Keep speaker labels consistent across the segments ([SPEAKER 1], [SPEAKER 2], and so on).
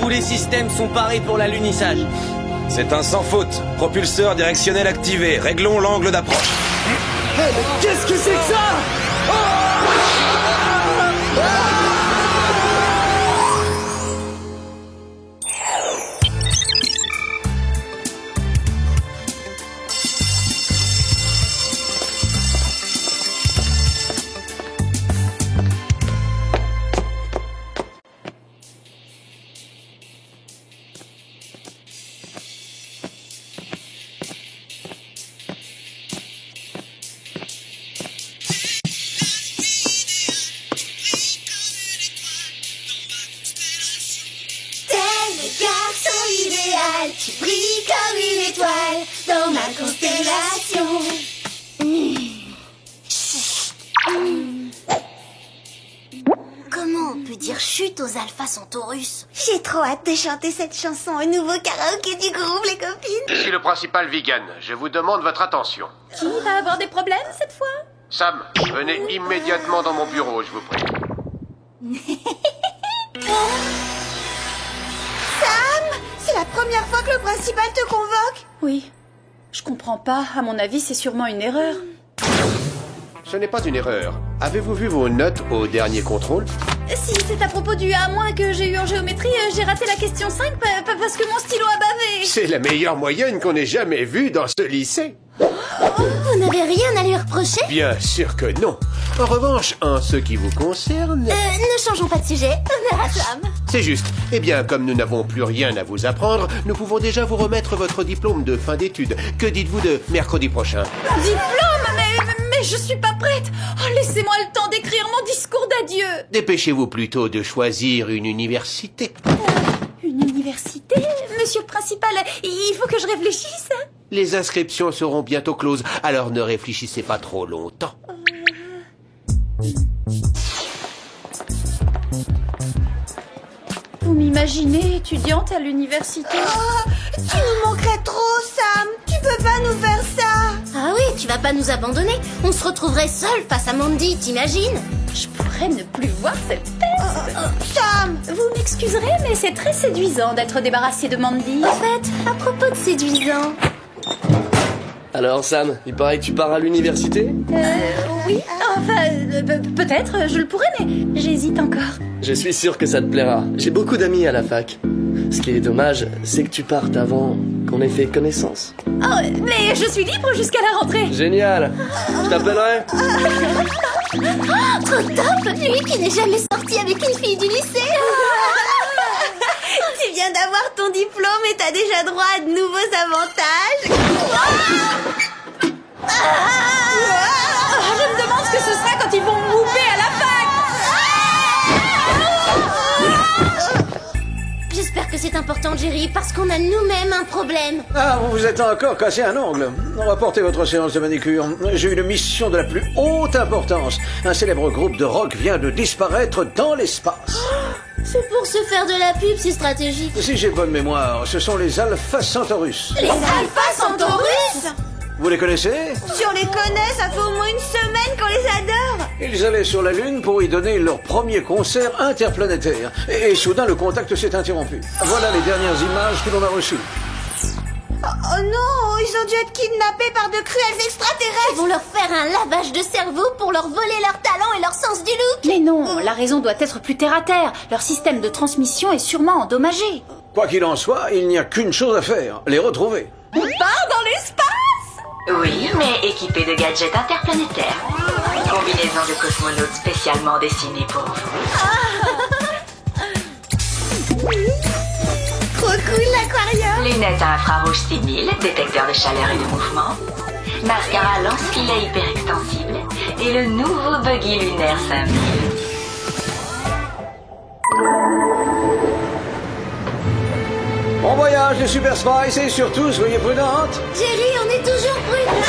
[SPEAKER 1] Tous les systèmes sont parés pour l'alunissage.
[SPEAKER 2] C'est un sans faute. Propulseur directionnel activé. Réglons l'angle d'approche.
[SPEAKER 3] Hey, mais qu'est-ce que c'est que ça?
[SPEAKER 4] Tu brilles comme une étoile dans ma constellation. Comment on peut dire chut aux Alpha Centaurus?
[SPEAKER 5] J'ai trop hâte de chanter cette chanson au nouveau karaoké du groupe, les copines.
[SPEAKER 6] Je suis le principal vegan. Je vous demande votre attention.
[SPEAKER 7] Qui va avoir des problèmes cette fois?
[SPEAKER 6] Sam, venez immédiatement dans mon bureau, je vous prie.
[SPEAKER 5] Sam, c'est la première fois que le principal te convoque.
[SPEAKER 7] Oui. Je comprends pas. À mon avis, c'est sûrement une erreur.
[SPEAKER 6] Ce n'est pas une erreur. Avez-vous vu vos notes au dernier contrôle?
[SPEAKER 7] Si c'est à propos du A- que j'ai eu en géométrie, j'ai raté la question 5 parce que mon stylo a bavé.
[SPEAKER 6] C'est la meilleure moyenne qu'on ait jamais vue dans ce lycée.
[SPEAKER 4] Vous n'avez rien à lui reprocher?
[SPEAKER 6] Bien sûr que non. En revanche, en ce qui vous concerne...
[SPEAKER 4] Ne changeons pas de sujet. Honneur à Sam.
[SPEAKER 6] C'est juste. Eh bien, comme nous n'avons plus rien à vous apprendre, nous pouvons déjà vous remettre votre diplôme de fin d'études. Que dites-vous de mercredi prochain?
[SPEAKER 7] Diplôme? Mais je suis pas prête. Oh, laissez-moi le temps d'écrire mon discours d'adieu.
[SPEAKER 6] Dépêchez-vous plutôt de choisir une université.
[SPEAKER 7] Une université? Monsieur le principal, il faut que je réfléchisse.
[SPEAKER 6] Les inscriptions seront bientôt closes, alors ne réfléchissez pas trop longtemps.
[SPEAKER 7] Vous m'imaginez étudiante à l'université?
[SPEAKER 5] Oh, tu nous manquerais trop, Sam. Tu peux pas nous faire ça.
[SPEAKER 4] Ah oui, tu vas pas nous abandonner. On se retrouverait seuls face à Mandy, t'imagines?
[SPEAKER 7] Je pourrais ne plus voir cette tête.
[SPEAKER 5] Sam.
[SPEAKER 7] Vous m'excuserez, mais c'est très séduisant d'être débarrassé de Mandy.
[SPEAKER 4] En fait, à propos de séduisant...
[SPEAKER 1] Alors Sam, il paraît que tu pars à l'université?
[SPEAKER 7] Oui, enfin, peut-être, je le pourrais, mais j'hésite encore.
[SPEAKER 1] Je suis sûr que ça te plaira. J'ai beaucoup d'amis à la fac. Ce qui est dommage, c'est que tu partes avant qu'on ait fait connaissance.
[SPEAKER 7] Oh, mais je suis libre jusqu'à la rentrée.
[SPEAKER 1] Génial. Je t'appellerai.
[SPEAKER 4] Trop top! Lui qui n'est jamais sorti avec une fille du lycée.
[SPEAKER 5] Tu viens d'avoir ton diplôme et t'as déjà droit à de nouveaux avantages.
[SPEAKER 7] Je me demande ce que ce sera quand ils vont me mouper à la fac.
[SPEAKER 4] J'espère que c'est important, Jerry, parce qu'on a nous-mêmes un problème.
[SPEAKER 3] Ah, vous vous êtes encore cassé un ongle. Reportez votre séance de manicure. J'ai une mission de la plus haute importance. Un célèbre groupe de rock vient de disparaître dans l'espace.
[SPEAKER 4] C'est pour se faire de la pub, c'est stratégique.
[SPEAKER 3] Si j'ai bonne mémoire, ce sont les Alpha Centaurus.
[SPEAKER 4] Les Alpha Centaurus?
[SPEAKER 3] Vous les connaissez?
[SPEAKER 5] Si on les connaît, ça fait au moins une semaine qu'on les adore.
[SPEAKER 3] Ils allaient sur la Lune pour y donner leur premier concert interplanétaire. Et soudain, le contact s'est interrompu. Voilà les dernières images que l'on a reçues.
[SPEAKER 5] Oh non, ils ont dû être kidnappés par de cruels extraterrestres.
[SPEAKER 4] Ils vont leur faire un lavage de cerveau pour leur voler leur talent et leur sens du look.
[SPEAKER 7] Mais non, la raison doit être plus terre à terre. Leur système de transmission est sûrement endommagé.
[SPEAKER 3] Quoi qu'il en soit, il n'y a qu'une chose à faire, les retrouver.
[SPEAKER 7] On part dans l'espace?
[SPEAKER 8] Oui, mais équipé de gadgets interplanétaires. Combinaison de cosmonautes spécialement dessinée pour vous.
[SPEAKER 5] Trop cool l'aquarium.
[SPEAKER 8] Lunettes à infrarouge 6000, détecteur de chaleur et de mouvement. Mascara lance-filet hyper extensible. Et le nouveau buggy lunaire 5000.
[SPEAKER 3] Bon voyage les Super Spice et surtout, soyez prudentes.
[SPEAKER 4] Jerry, on est toujours prudents.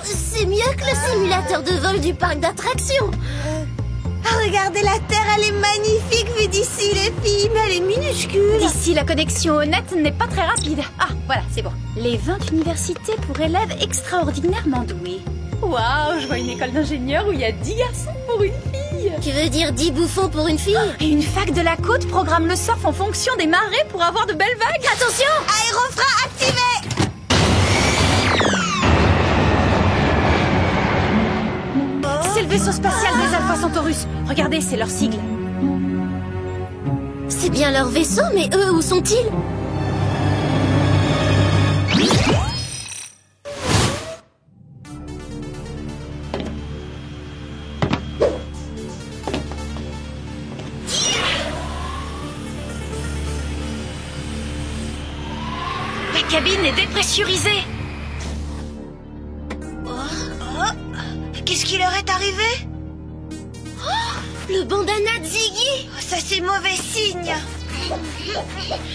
[SPEAKER 4] C'est mieux que le simulateur de vol du parc d'attractions.
[SPEAKER 5] Ah, Regardez la Terre, elle est magnifique vue d'ici, les filles, mais elle est minuscule.
[SPEAKER 7] D'ici, la connexion au net n'est pas très rapide. Ah, voilà, c'est bon. Les 20 universités pour élèves extraordinairement doués. Waouh, je vois une école d'ingénieurs où il y a 10 garçons pour une fille.
[SPEAKER 4] Tu veux dire 10 bouffons pour une fille?
[SPEAKER 7] Et une fac de la côte programme le surf en fonction des marées pour avoir de belles vagues.
[SPEAKER 4] Attention!
[SPEAKER 5] Aérofrein activé.
[SPEAKER 7] C'est le vaisseau spatial des Alpha Centaurus. Regardez, c'est leur sigle.
[SPEAKER 4] C'est bien leur vaisseau, mais eux, où sont-ils?
[SPEAKER 7] La cabine est dépressurisée.
[SPEAKER 5] Qu'est-ce qui leur est arrivé?
[SPEAKER 4] Le bandana de Ziggy!
[SPEAKER 5] Ça, c'est mauvais signe.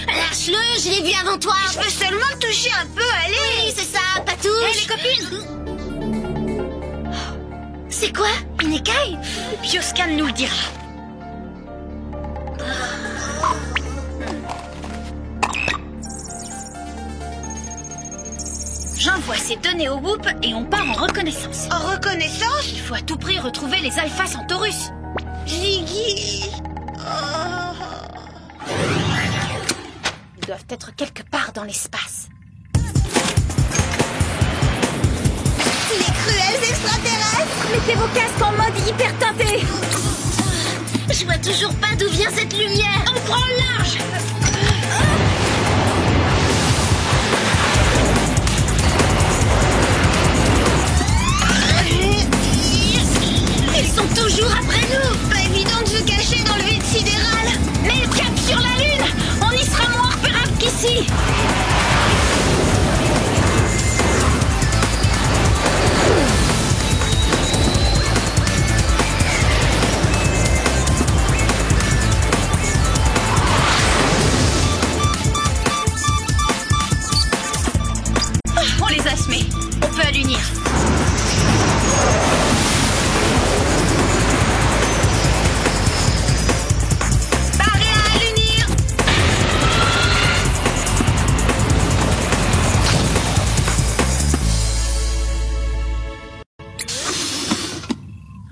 [SPEAKER 4] Lâche-le, je l'ai vu avant toi!
[SPEAKER 5] Je peux seulement le toucher un peu, allez!
[SPEAKER 4] Oui, c'est ça, Patouche!
[SPEAKER 7] Hé, les copines!
[SPEAKER 4] C'est quoi? Une écaille?
[SPEAKER 7] Le bioscan nous le dira. J'envoie ces données au Whoop et on part en reconnaissance.
[SPEAKER 5] En reconnaissance?
[SPEAKER 7] Il faut à tout prix retrouver les Alpha Centaurus.
[SPEAKER 5] Ziggy.
[SPEAKER 7] Ils doivent être quelque part dans l'espace.
[SPEAKER 5] Les cruels extraterrestres.
[SPEAKER 7] Mettez vos casques en mode hyper teinté.
[SPEAKER 4] Je vois toujours pas d'où vient cette lumière!
[SPEAKER 7] On prend le large.
[SPEAKER 4] Ils sont toujours après nous!
[SPEAKER 5] Pas évident de se cacher dans le vide sidéral.
[SPEAKER 7] Mais cap sur la Lune. On y sera moins repérable qu'ici. On les a semés. On peut allunir.
[SPEAKER 5] Paré à allunir.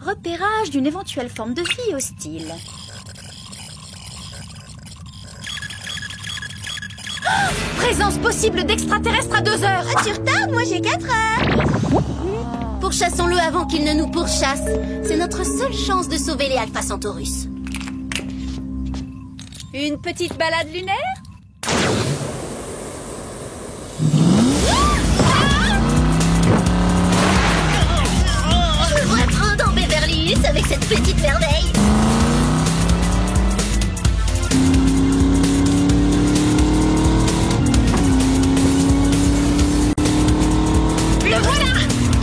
[SPEAKER 7] Repérage d'une éventuelle forme de vie hostile. Présence possible d'extraterrestres à 2 heures.
[SPEAKER 5] Tu retardes, moi j'ai 4 heures.
[SPEAKER 4] Pourchassons-le avant qu'il ne nous pourchasse. C'est notre seule chance de sauver les Alpha Centaurus.
[SPEAKER 7] Une petite balade lunaire?
[SPEAKER 4] Je me vois trop dans Beverly Hills avec cette petite merveille.
[SPEAKER 5] Le voilà.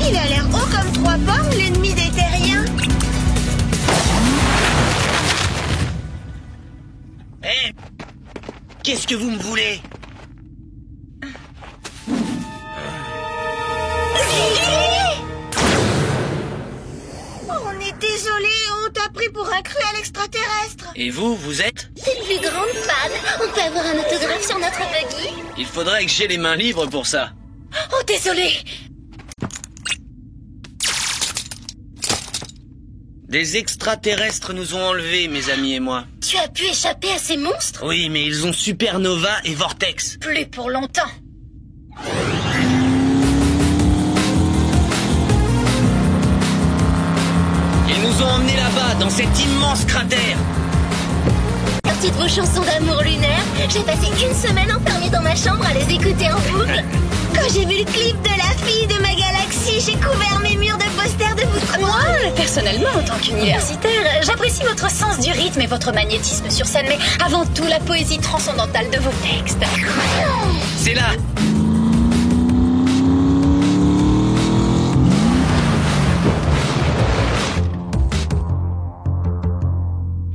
[SPEAKER 5] Il a l'air haut comme 3 pommes, l'ennemi des terriens.
[SPEAKER 9] Hé! Qu'est-ce que vous me voulez?
[SPEAKER 5] On est désolé, on t'a pris pour un cruel extraterrestre.
[SPEAKER 9] Et vous, vous êtes?
[SPEAKER 4] C'est une plus grande fan. On peut avoir un autographe sur notre buggy?
[SPEAKER 9] Il faudrait que j'ai les mains libres pour ça.
[SPEAKER 7] Oh, désolé.
[SPEAKER 9] Des extraterrestres nous ont enlevés, mes amis et moi.
[SPEAKER 4] Tu as pu échapper à ces monstres?
[SPEAKER 9] Oui, mais ils ont Supernova et Vortex.
[SPEAKER 7] Plus pour longtemps.
[SPEAKER 9] Ils nous ont emmenés là-bas, dans cet immense cratère.
[SPEAKER 4] Sorti de vos chansons d'amour lunaire, j'ai passé une semaine enfermée dans ma chambre à les écouter en boucle.
[SPEAKER 5] Quand j'ai vu le clip de la fille de ma galaxie, j'ai couvert mes murs de posters de vous trois.
[SPEAKER 7] Moi, personnellement, en tant qu'universitaire, j'apprécie votre sens du rythme et votre magnétisme sur scène, mais avant tout la poésie transcendantale de vos textes.
[SPEAKER 9] C'est là.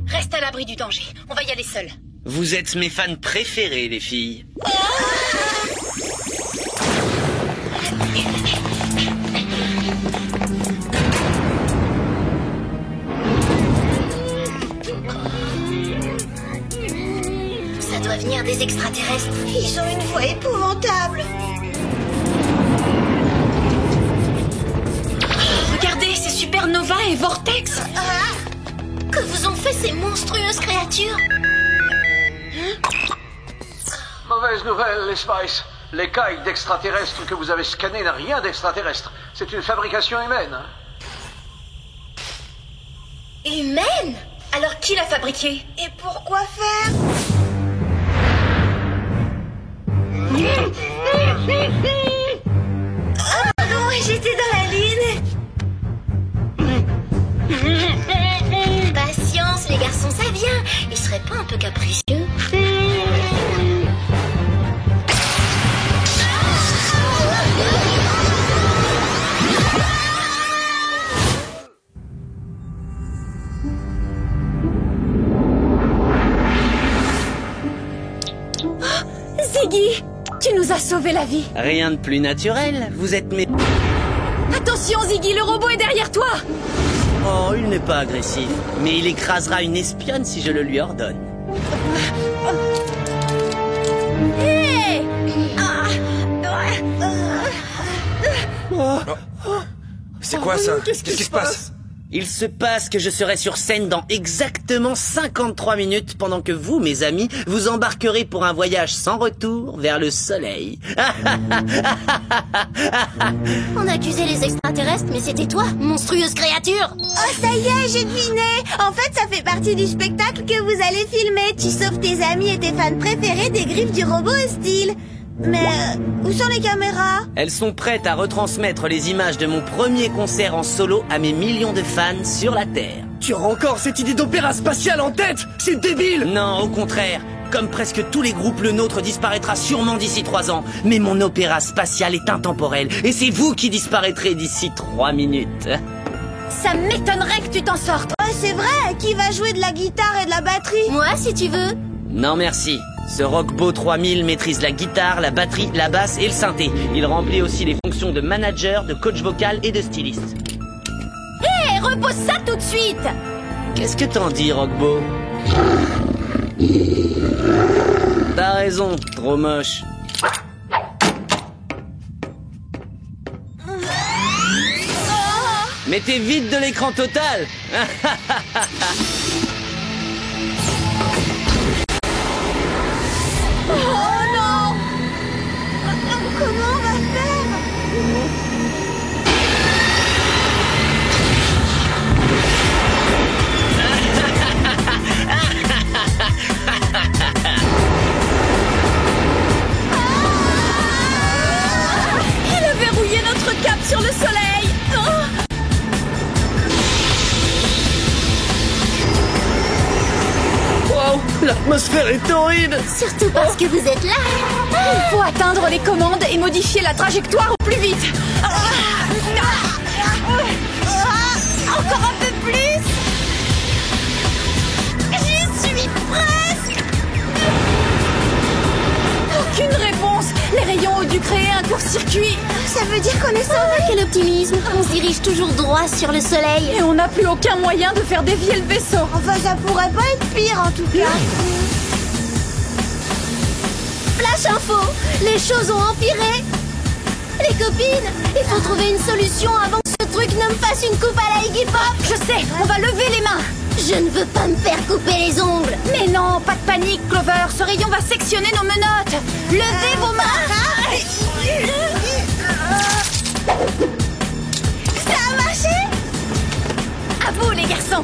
[SPEAKER 7] Reste à l'abri du danger. On va y aller seul.
[SPEAKER 9] Vous êtes mes fans préférés, les filles.
[SPEAKER 4] extraterrestres.
[SPEAKER 5] Ils ont une voix épouvantable.
[SPEAKER 7] Regardez, c'est Supernova et Vortex.
[SPEAKER 4] Que vous ont fait ces monstrueuses créatures?
[SPEAKER 3] Mauvaise nouvelle, les Spice. L'écaille d'extraterrestres que vous avez scanné n'a rien d'extraterrestre. C'est une fabrication humaine.
[SPEAKER 4] Humaine?
[SPEAKER 7] Alors qui l'a fabriqué?
[SPEAKER 5] Et pourquoi faire? Oh non, j'étais dans la ligne.
[SPEAKER 4] Patience, les garçons, ça vient. Ils seraient pas un peu capricieux?
[SPEAKER 7] Ziggy, tu nous as sauvé la vie.
[SPEAKER 9] Rien de plus naturel, vous êtes mes...
[SPEAKER 7] Attention Ziggy, le robot est derrière toi.
[SPEAKER 9] Oh, il n'est pas agressif, mais il écrasera une espionne si je le lui ordonne.
[SPEAKER 7] Hé!
[SPEAKER 2] C'est quoi ça? Qu'est-ce qui se passe?
[SPEAKER 9] Il se passe que je serai sur scène dans exactement 53 minutes pendant que vous, mes amis, vous embarquerez pour un voyage sans retour vers le soleil.
[SPEAKER 4] On accusait les extraterrestres, mais c'était toi, monstrueuse créature.
[SPEAKER 5] Oh, ça y est, j'ai deviné. En fait, ça fait partie du spectacle que vous allez filmer. Tu sauves tes amis et tes fans préférés des griffes du robot hostile. Mais où sont les caméras?
[SPEAKER 9] Elles sont prêtes à retransmettre les images de mon premier concert en solo à mes millions de fans sur la Terre.
[SPEAKER 1] Tu as encore cette idée d'opéra spatial en tête? C'est débile!
[SPEAKER 9] Non, au contraire. Comme presque tous les groupes, le nôtre disparaîtra sûrement d'ici 3 ans. Mais mon opéra spatial est intemporel. Et c'est vous qui disparaîtrez d'ici 3 minutes.
[SPEAKER 7] Ça m'étonnerait que tu t'en sortes.
[SPEAKER 5] Oh, c'est vrai. Qui va jouer de la guitare et de la batterie?
[SPEAKER 4] Moi, si tu veux.
[SPEAKER 9] Non merci. Ce Rockbo 3000 maîtrise la guitare, la batterie, la basse et le synthé. Il remplit aussi les fonctions de manager, de coach vocal et de styliste.
[SPEAKER 7] Hé, repose ça tout de suite.
[SPEAKER 9] Qu'est-ce que t'en dis, Rockbo? T'as raison, trop moche. Mais t'es vide de l'écran total.
[SPEAKER 5] Oh non! Comment on va faire?
[SPEAKER 7] Il a verrouillé notre cap sur le soleil.
[SPEAKER 1] Wow, l'atmosphère est torride!
[SPEAKER 4] Surtout parce que vous êtes là.
[SPEAKER 7] Il faut atteindre les commandes et modifier la trajectoire au plus vite.
[SPEAKER 5] Encore un peu plus? J'y suis presque!
[SPEAKER 7] Aucune réponse. Les rayons ont dû créer un court-circuit.
[SPEAKER 5] Ça veut dire qu'on est sauvés?
[SPEAKER 4] Quel optimisme. On se dirige toujours droit sur le soleil.
[SPEAKER 7] Et on n'a plus aucun moyen de faire dévier le vaisseau.
[SPEAKER 5] Enfin, ça pourrait pas être pire en tout cas.
[SPEAKER 4] Flash info, les choses ont empiré. Les copines, il faut trouver une solution avant que ce truc ne me fasse une coupe à la Iggy Pop.
[SPEAKER 7] Je sais, on va lever les mains.
[SPEAKER 4] Je ne veux pas me faire couper les ongles.
[SPEAKER 7] Mais non, pas de panique, Clover. Ce rayon va sectionner nos menottes. Levez vos mains.
[SPEAKER 5] Ça a marché?
[SPEAKER 7] À vous, les garçons.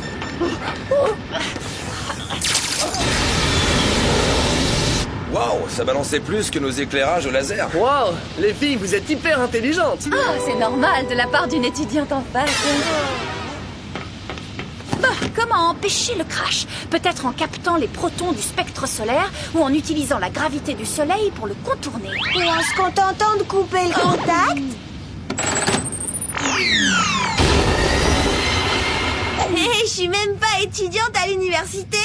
[SPEAKER 2] Waouh, ça balançait plus que nos éclairages au laser.
[SPEAKER 1] Wow, les filles, vous êtes hyper intelligentes!
[SPEAKER 7] Ah, c'est normal de la part d'une étudiante en face. Bon, comment empêcher le crash? Peut-être en captant les protons du spectre solaire ou en utilisant la gravité du soleil pour le contourner.
[SPEAKER 5] Et en se contentant de couper le contact? Hé, je suis même pas étudiante à l'université.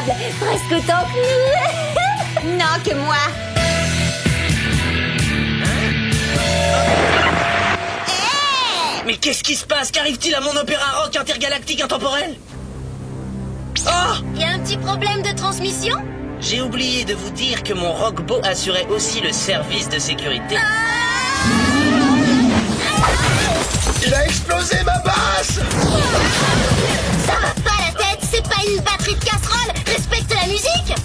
[SPEAKER 4] adorable, presque autant que nous.
[SPEAKER 5] Non, que moi.
[SPEAKER 9] Mais qu'est-ce qui se passe? Qu'arrive-t-il à mon opéra rock intergalactique intemporel? Oh!
[SPEAKER 4] Y a un petit problème de transmission?
[SPEAKER 9] J'ai oublié de vous dire que mon rockbo assurait aussi le service de sécurité.
[SPEAKER 6] Il a explosé ma basse!
[SPEAKER 4] Ça va pas la tête, c'est pas une batterie de casserole. Respecte la musique.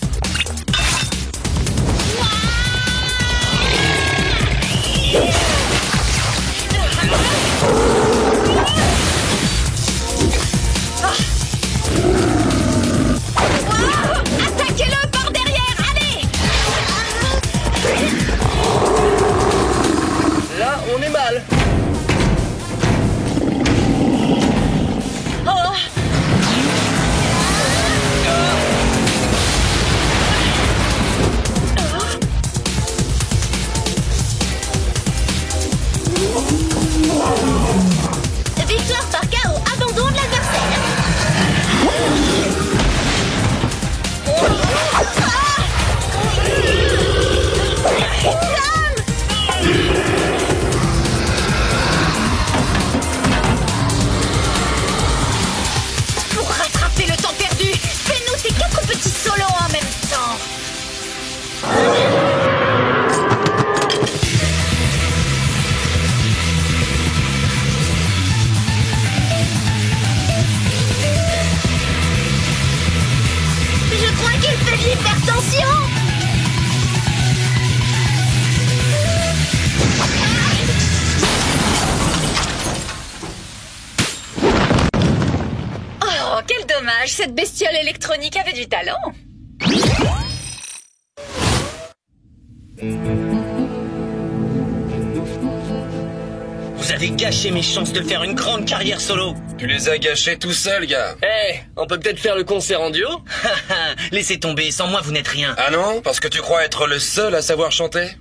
[SPEAKER 7] Attaquez-le par derrière, allez!
[SPEAKER 1] Là, on est mal.
[SPEAKER 4] Victoire par KO, abandon de l'adversaire.
[SPEAKER 7] Pour rattraper le temps perdu, fais-nous ces 4 petits solos en même temps.
[SPEAKER 4] Je crois qu'il fait de l'hypertension.
[SPEAKER 7] Oh, quel dommage, cette bestiole électronique avait du talent.
[SPEAKER 9] Vous avez gâché mes chances de faire une grande carrière solo.
[SPEAKER 2] Tu les as gâchés tout seul, gars.
[SPEAKER 1] Eh, on peut peut-être faire le concert en duo?
[SPEAKER 9] Laissez tomber, sans moi vous n'êtes rien.
[SPEAKER 2] Ah non? Parce que tu crois être le seul à savoir chanter?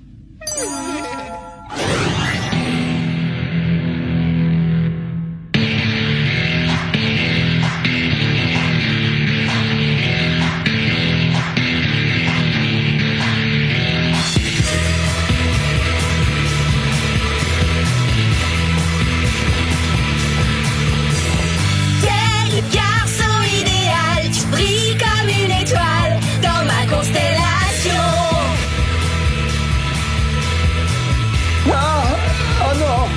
[SPEAKER 5] T'es le garçon idéal, tu brilles comme une étoile dans ma constellation.
[SPEAKER 3] Oh non!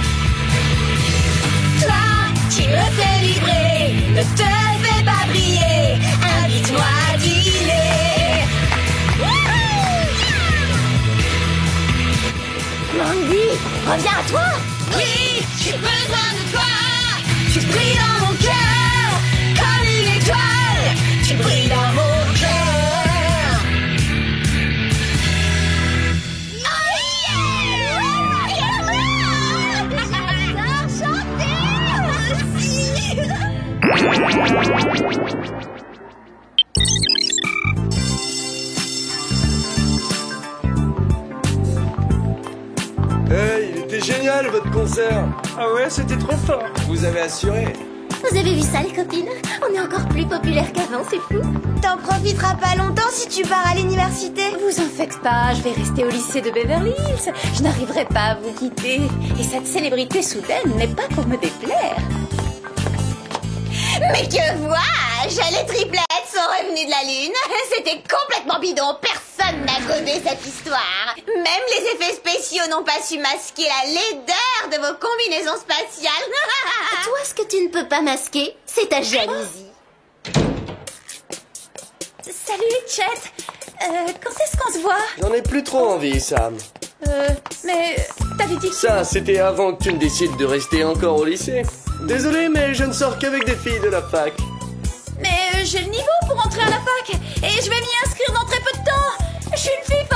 [SPEAKER 5] Toi, tu me fais vibrer, ne te fais pas briller, invite-moi à dîner.
[SPEAKER 4] Mandy, reviens à toi.
[SPEAKER 5] Oui, j'ai besoin de toi. Tu brilles dans mon cœur, comme une étoile. Tu brilles dans mon cœur.
[SPEAKER 4] J'adore chanter aussi.
[SPEAKER 1] Hey, il était génial votre concert.
[SPEAKER 3] Ah ouais, c'était trop fort. Vous avez assuré.
[SPEAKER 4] Vous avez vu ça, les copines? On est encore plus populaires qu'avant, c'est fou.
[SPEAKER 5] T'en profiteras pas longtemps si tu pars à l'université.
[SPEAKER 7] Vous en faites pas, je vais rester au lycée de Beverly Hills. Je n'arriverai pas à vous quitter. Et cette célébrité soudaine n'est pas pour me déplaire.
[SPEAKER 5] Mais que vois-je? Les triplettes sont revenus de la Lune. C'était complètement bidon. Personne n'a godé cette histoire. Même les effets spéciaux n'ont pas su masquer la laideur de vos combinaisons spatiales.
[SPEAKER 4] Toi, ce que tu ne peux pas masquer, c'est ta jalousie.
[SPEAKER 7] Salut, Chet. Quand est-ce qu'on se voit?
[SPEAKER 1] J'en ai plus trop envie, Sam.
[SPEAKER 7] Mais t'avais dit que...
[SPEAKER 1] Ça, c'était avant que tu ne décides de rester encore au lycée. Désolé, mais je ne sors qu'avec des filles de la fac.
[SPEAKER 7] Mais j'ai le niveau pour entrer à la fac. Et je vais m'y inscrire dans très peu de temps. Je suis une fille